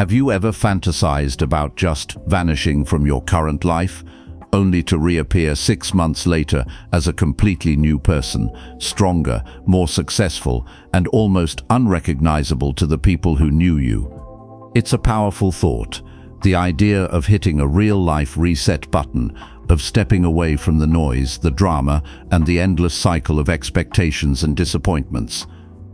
Have you ever fantasized about just vanishing from your current life, only to reappear 6 months later as a completely new person, stronger, more successful, and almost unrecognizable to the people who knew you? It's a powerful thought, the idea of hitting a real-life reset button, of stepping away from the noise, the drama, and the endless cycle of expectations and disappointments.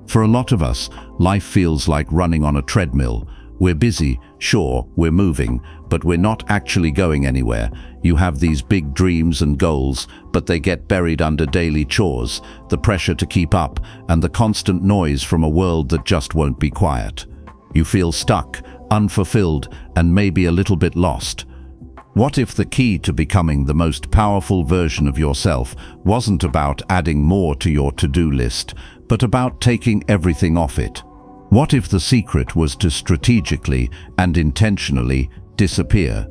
For a lot of us, life feels like running on a treadmill. We're busy, sure, we're moving, but we're not actually going anywhere. You have these big dreams and goals, but they get buried under daily chores, the pressure to keep up, and the constant noise from a world that just won't be quiet. You feel stuck, unfulfilled, and maybe a little bit lost. What if the key to becoming the most powerful version of yourself wasn't about adding more to your to-do list, but about taking everything off it? What if the secret was to strategically and intentionally disappear?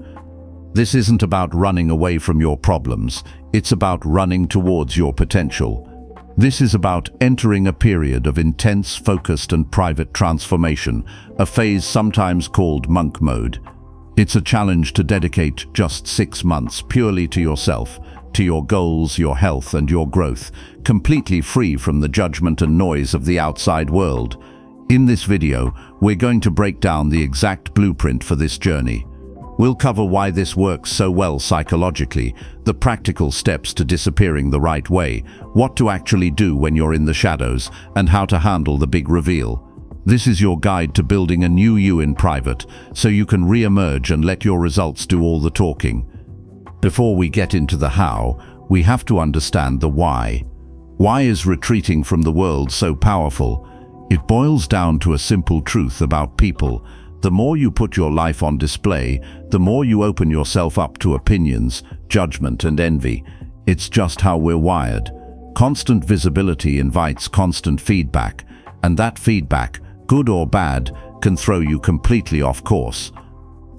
This isn't about running away from your problems, it's about running towards your potential. This is about entering a period of intense, focused and private transformation, a phase sometimes called monk mode. It's a challenge to dedicate just 6 months purely to yourself, to your goals, your health and your growth, completely free from the judgment and noise of the outside world. In this video, we're going to break down the exact blueprint for this journey. We'll cover why this works so well psychologically, the practical steps to disappearing the right way, what to actually do when you're in the shadows, and how to handle the big reveal. This is your guide to building a new you in private, so you can re-emerge and let your results do all the talking. Before we get into the how, we have to understand the why. Why is retreating from the world so powerful? It boils down to a simple truth about people. The more you put your life on display, the more you open yourself up to opinions, judgment and envy. It's just how we're wired. Constant visibility invites constant feedback, and that feedback, good or bad, can throw you completely off course.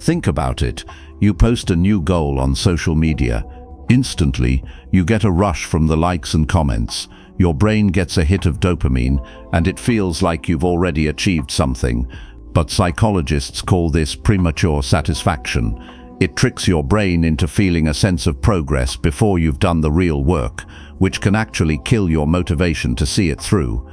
Think about it. You post a new goal on social media. Instantly, you get a rush from the likes and comments. Your brain gets a hit of dopamine, and it feels like you've already achieved something. But psychologists call this premature satisfaction. It tricks your brain into feeling a sense of progress before you've done the real work, which can actually kill your motivation to see it through.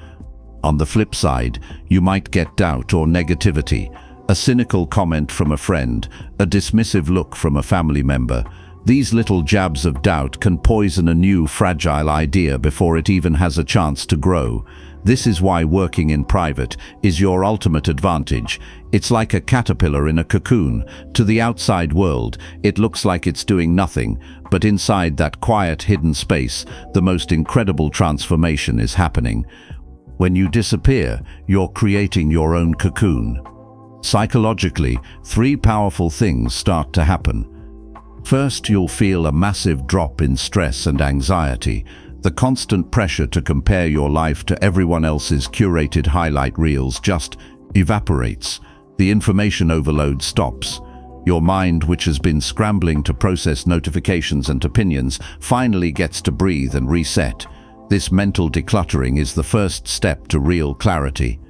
On the flip side, you might get doubt or negativity, a cynical comment from a friend, a dismissive look from a family member. These little jabs of doubt can poison a new, fragile idea before it even has a chance to grow. This is why working in private is your ultimate advantage. It's like a caterpillar in a cocoon. To the outside world, it looks like it's doing nothing, but inside that quiet, hidden space, the most incredible transformation is happening. When you disappear, you're creating your own cocoon. Psychologically, 3 powerful things start to happen. First, you'll feel a massive drop in stress and anxiety. The constant pressure to compare your life to everyone else's curated highlight reels just evaporates. The information overload stops. Your mind, which has been scrambling to process notifications and opinions, finally gets to breathe and reset. This mental decluttering is the first step to real clarity.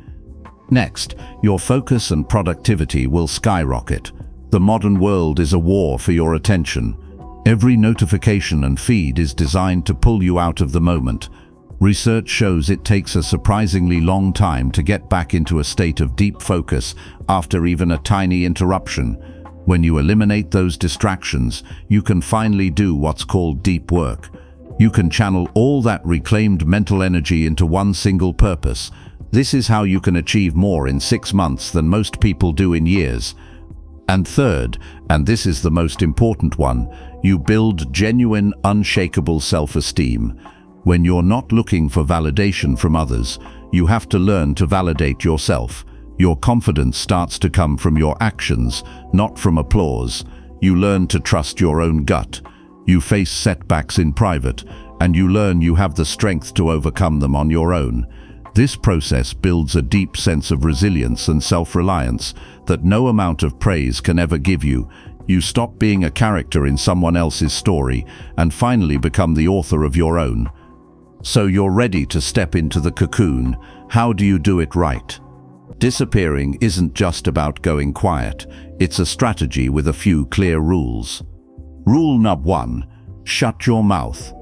Next, your focus and productivity will skyrocket. The modern world is a war for your attention. Every notification and feed is designed to pull you out of the moment. Research shows it takes a surprisingly long time to get back into a state of deep focus after even a tiny interruption. When you eliminate those distractions, you can finally do what's called deep work. You can channel all that reclaimed mental energy into one single purpose. This is how you can achieve more in 6 months than most people do in years. And third, and this is the most important one, you build genuine, unshakable self-esteem. When you're not looking for validation from others, you have to learn to validate yourself. Your confidence starts to come from your actions, not from applause. You learn to trust your own gut. You face setbacks in private, and you learn you have the strength to overcome them on your own. This process builds a deep sense of resilience and self-reliance that no amount of praise can ever give you. You stop being a character in someone else's story and finally become the author of your own. So you're ready to step into the cocoon. How do you do it right? Disappearing isn't just about going quiet, it's a strategy with a few clear rules. Rule number 1, shut your mouth.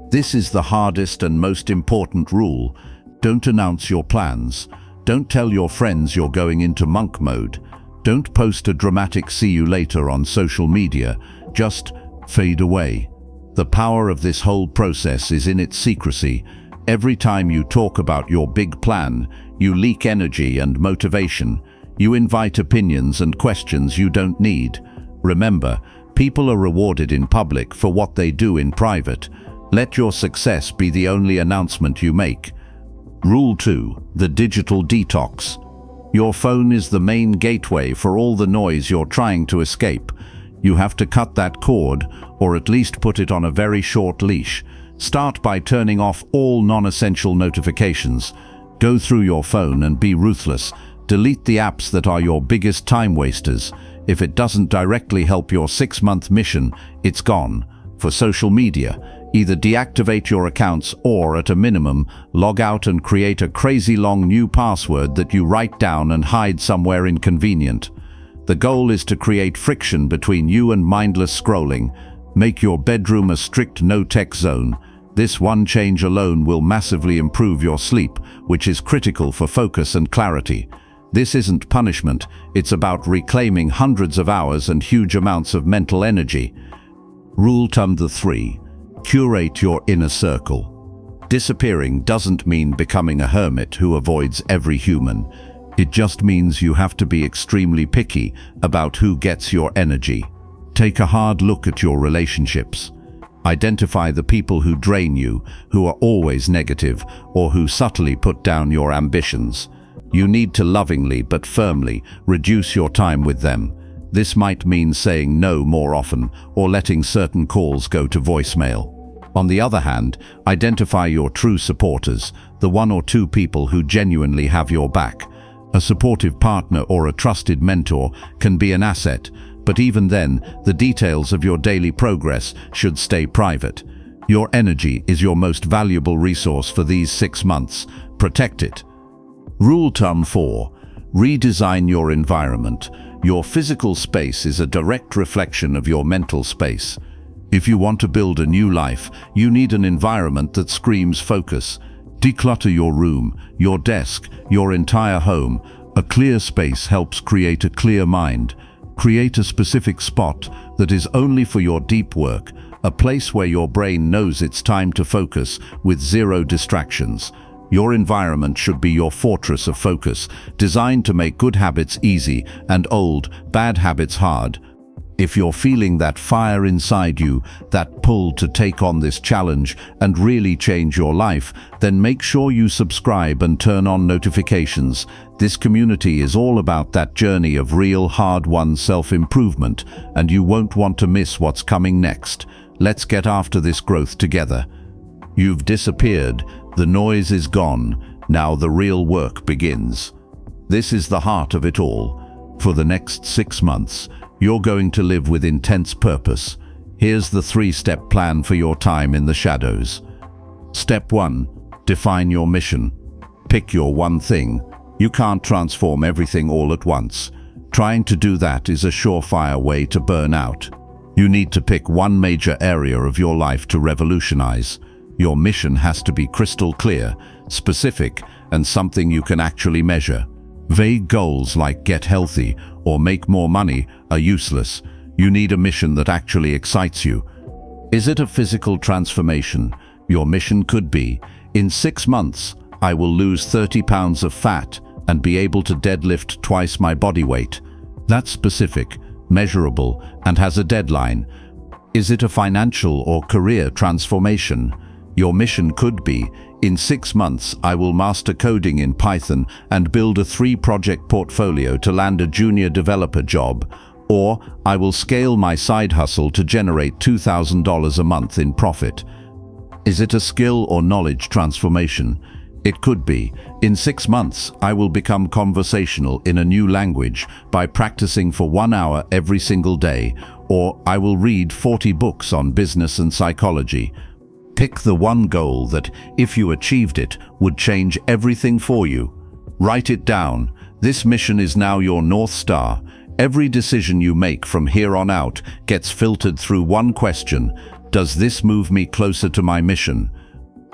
This is the hardest and most important rule. Don't announce your plans. Don't tell your friends you're going into monk mode. Don't post a dramatic "see you later" on social media. Just fade away. The power of this whole process is in its secrecy. Every time you talk about your big plan, you leak energy and motivation. You invite opinions and questions you don't need. Remember, people are rewarded in public for what they do in private. Let your success be the only announcement you make. Rule 2, the digital detox. Your phone is the main gateway for all the noise you're trying to escape. You have to cut that cord, or at least put it on a very short leash. Start by turning off all non-essential notifications. Go through your phone and be ruthless. Delete the apps that are your biggest time wasters. If it doesn't directly help your 6-month mission, it's gone. For social media, either deactivate your accounts or, at a minimum, log out and create a crazy long new password that you write down and hide somewhere inconvenient. The goal is to create friction between you and mindless scrolling. Make your bedroom a strict no-tech zone. This one change alone will massively improve your sleep, which is critical for focus and clarity. This isn't punishment, it's about reclaiming hundreds of hours and huge amounts of mental energy. Rule number 3. Curate your inner circle. Disappearing doesn't mean becoming a hermit who avoids every human. It just means you have to be extremely picky about who gets your energy. Take a hard look at your relationships. Identify the people who drain you, who are always negative, or who subtly put down your ambitions. You need to lovingly but firmly reduce your time with them. This might mean saying no more often or letting certain calls go to voicemail. On the other hand, identify your true supporters, the 1 or 2 people who genuinely have your back. A supportive partner or a trusted mentor can be an asset, but even then, the details of your daily progress should stay private. Your energy is your most valuable resource for these 6 months. Protect it. Rule number 4. Redesign your environment. Your physical space is a direct reflection of your mental space. If you want to build a new life, you need an environment that screams focus. Declutter your room, your desk, your entire home. A clear space helps create a clear mind. Create a specific spot that is only for your deep work, a place where your brain knows it's time to focus with 0 distractions. Your environment should be your fortress of focus, designed to make good habits easy and old, bad habits hard. If you're feeling that fire inside you, that pull to take on this challenge and really change your life, then make sure you subscribe and turn on notifications. This community is all about that journey of real, hard-won self-improvement, and you won't want to miss what's coming next. Let's get after this growth together. You've disappeared. The noise is gone. Now the real work begins. This is the heart of it all. For the next 6 months, you're going to live with intense purpose. Here's the 3-step plan for your time in the shadows. Step 1. Define your mission. Pick your one thing. You can't transform everything all at once. Trying to do that is a surefire way to burn out. You need to pick one major area of your life to revolutionize. Your mission has to be crystal clear, specific, and something you can actually measure. Vague goals like get healthy or make more money are useless. You need a mission that actually excites you. Is it a physical transformation? Your mission could be, in 6 months, I will lose 30 pounds of fat and be able to deadlift twice my body weight. That's specific, measurable, and has a deadline. Is it a financial or career transformation? Your mission could be, in 6 months I will master coding in Python and build a 3-project portfolio to land a junior developer job, or I will scale my side hustle to generate $2,000 a month in profit. Is it a skill or knowledge transformation? It could be, in 6 months I will become conversational in a new language by practicing for 1 hour every single day, or I will read 40 books on business and psychology. Pick the one goal that, if you achieved it, would change everything for you. Write it down. This mission is now your North Star. Every decision you make from here on out gets filtered through one question: does this move me closer to my mission?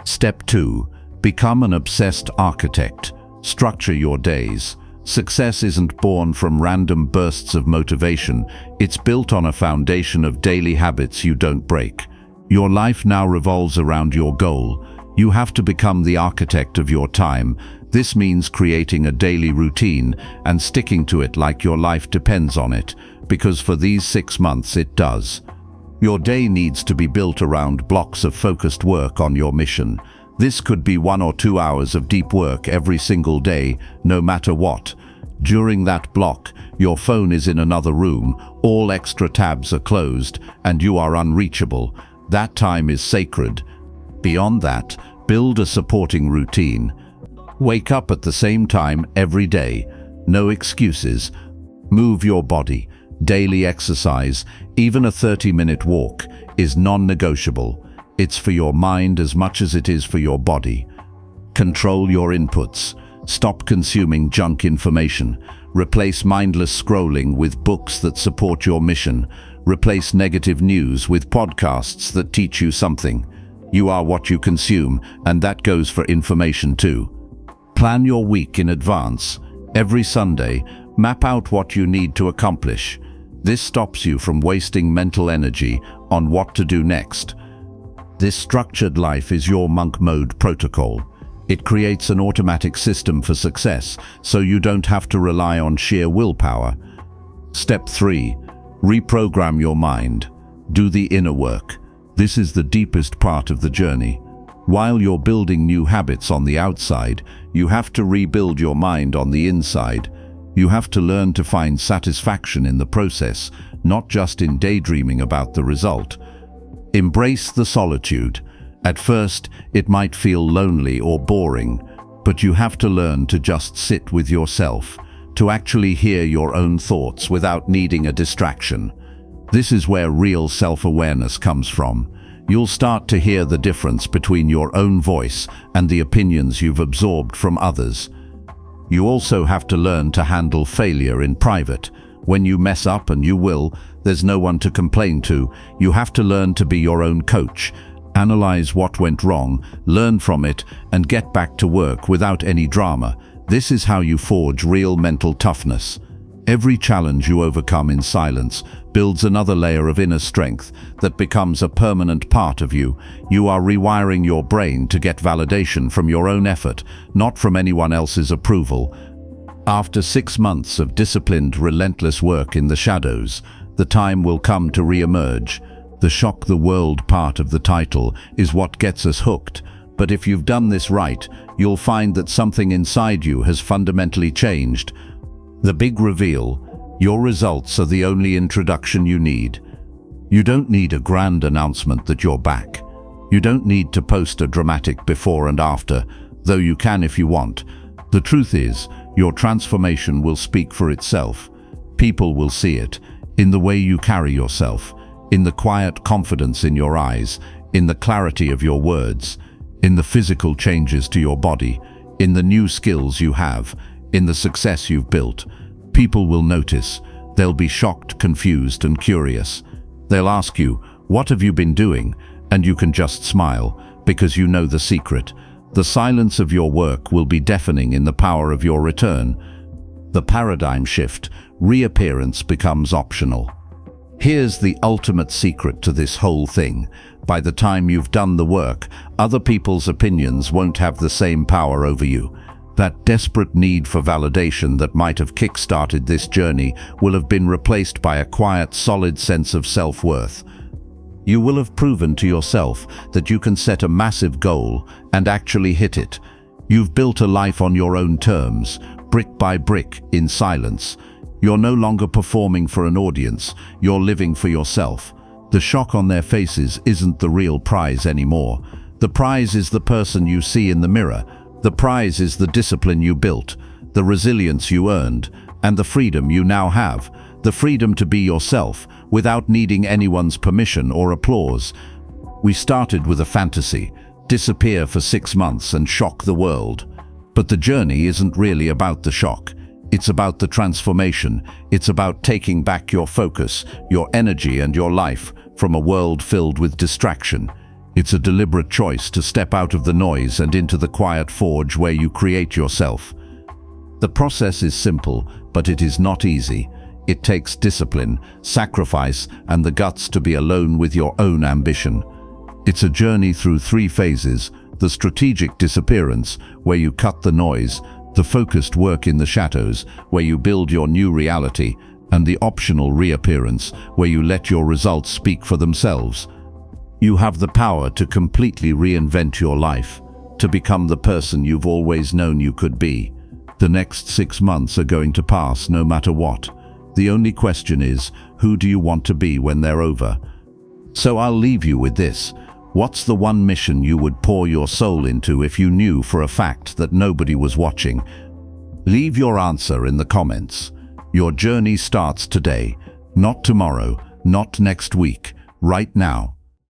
Step 2. Become an obsessed architect. Structure your days. Success isn't born from random bursts of motivation. It's built on a foundation of daily habits you don't break. Your life now revolves around your goal. You have to become the architect of your time. This means creating a daily routine and sticking to it like your life depends on it, because for these 6 months it does. Your day needs to be built around blocks of focused work on your mission. This could be 1 or 2 hours of deep work every single day, no matter what. During that block, your phone is in another room, all extra tabs are closed, and you are unreachable. That time is sacred. Beyond that, build a supporting routine. Wake up at the same time every day. No excuses. Move your body. Daily exercise, even a 30-minute walk, is non-negotiable. It's for your mind as much as it is for your body. Control your inputs. Stop consuming junk information. Replace mindless scrolling with books that support your mission. Replace negative news with podcasts that teach you something. You are what you consume, and that goes for information too. Plan your week in advance. Every Sunday, map out what you need to accomplish. This stops you from wasting mental energy on what to do next. This structured life is your monk mode protocol. It creates an automatic system for success, so you don't have to rely on sheer willpower. Step 3. Reprogram your mind. Do the inner work. This is the deepest part of the journey. While you're building new habits on the outside, you have to rebuild your mind on the inside. You have to learn to find satisfaction in the process, not just in daydreaming about the result. Embrace the solitude. At first, it might feel lonely or boring, but you have to learn to just sit with yourself, to actually hear your own thoughts without needing a distraction. This is where real self-awareness comes from. You'll start to hear the difference between your own voice and the opinions you've absorbed from others. You also have to learn to handle failure in private. When you mess up, and you will, there's no one to complain to. You have to learn to be your own coach. Analyze what went wrong, learn from it, and get back to work without any drama. This is how you forge real mental toughness. Every challenge you overcome in silence builds another layer of inner strength that becomes a permanent part of you. You are rewiring your brain to get validation from your own effort, not from anyone else's approval. After 6 months of disciplined, relentless work in the shadows, the time will come to re-emerge. The shock the world part of the title is what gets us hooked. But if you've done this right, you'll find that something inside you has fundamentally changed. The big reveal: your results are the only introduction you need. You don't need a grand announcement that you're back. You don't need to post a dramatic before and after, though you can if you want. The truth is, your transformation will speak for itself. People will see it, in the way you carry yourself, in the quiet confidence in your eyes, in the clarity of your words, in the physical changes to your body, in the new skills you have, in the success you've built. People will notice. They'll be shocked, confused, and curious. They'll ask you, "What have you been doing?" And you can just smile, because you know the secret. The silence of your work will be deafening in the power of your return. The paradigm shift: reappearance becomes optional. Here's the ultimate secret to this whole thing. By the time you've done the work, other people's opinions won't have the same power over you. That desperate need for validation that might have kick-started this journey will have been replaced by a quiet, solid sense of self-worth. You will have proven to yourself that you can set a massive goal and actually hit it. You've built a life on your own terms, brick by brick, in silence. You're no longer performing for an audience, you're living for yourself. The shock on their faces isn't the real prize anymore. The prize is the person you see in the mirror. The prize is the discipline you built, the resilience you earned, and the freedom you now have. The freedom to be yourself, without needing anyone's permission or applause. We started with a fantasy: disappear for 6 months and shock the world. But the journey isn't really about the shock. It's about the transformation. It's about taking back your focus, your energy and your life from a world filled with distraction. It's a deliberate choice to step out of the noise and into the quiet forge where you create yourself. The process is simple, but it is not easy. It takes discipline, sacrifice, and the guts to be alone with your own ambition. It's a journey through 3 phases: the strategic disappearance, where you cut the noise; the focused work in the shadows, where you build your new reality; and the optional reappearance, where you let your results speak for themselves. You have the power to completely reinvent your life, to become the person you've always known you could be. The next 6 months are going to pass no matter what. The only question is, who do you want to be when they're over? So I'll leave you with this. What's the one mission you would pour your soul into if you knew for a fact that nobody was watching? Leave your answer in the comments. Your journey starts today, not tomorrow, not next week, right now.